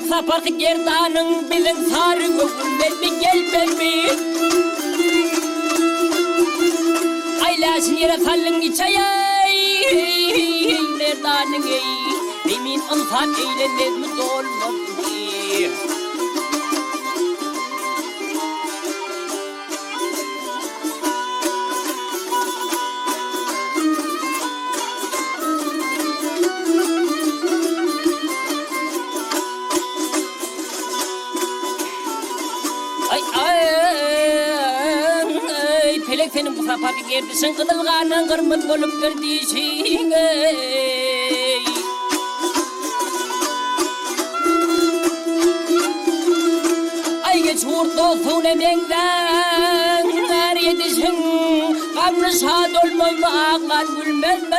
saparkı gerdanın bilin sarı göğülmedi gelmemi Aylaşın yere sallın içayay Merdanın ey Demin ansat eğlenmez mi dolmaz Pelek senin bu sapakı gerdisin kıdılganın kırmızı olup girdişin Ay geç vurdu olsun emekten Ver yetişin Kamlı şad olmaz mı ağlar gülmez mi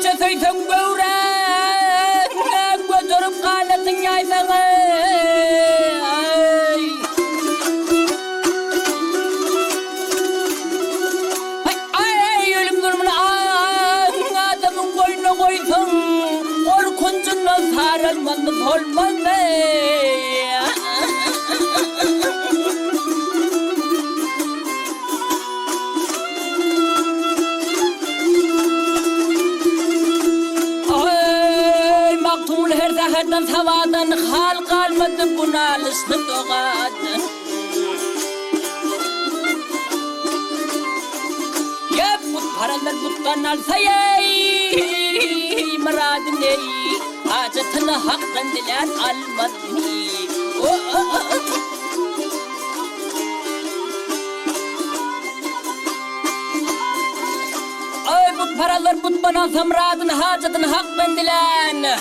Çötüydün göğren Götürüp kanatın yaylanı Ay ölüm durumunu adamın koyuna koydun Korkuncundan sarılmanız olmaz mı Herden havadan hal kalmadı buna alıştık oğadı Yap bu paralar buttan alsa yey Muradın ey Hacetini haktan dilen almaz Ay bu paralar buttan alsa muradın hacetini haktan dilen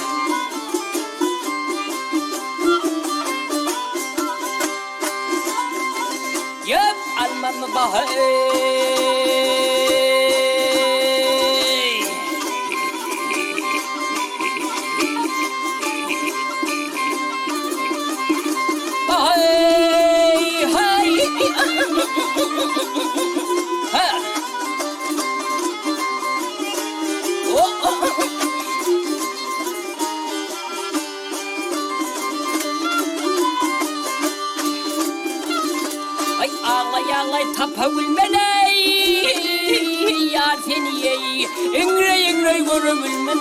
Yap almam bahay Bahay hay Ha Ağlay tapa gülmeney Yar seni ey İngre görüm ülmen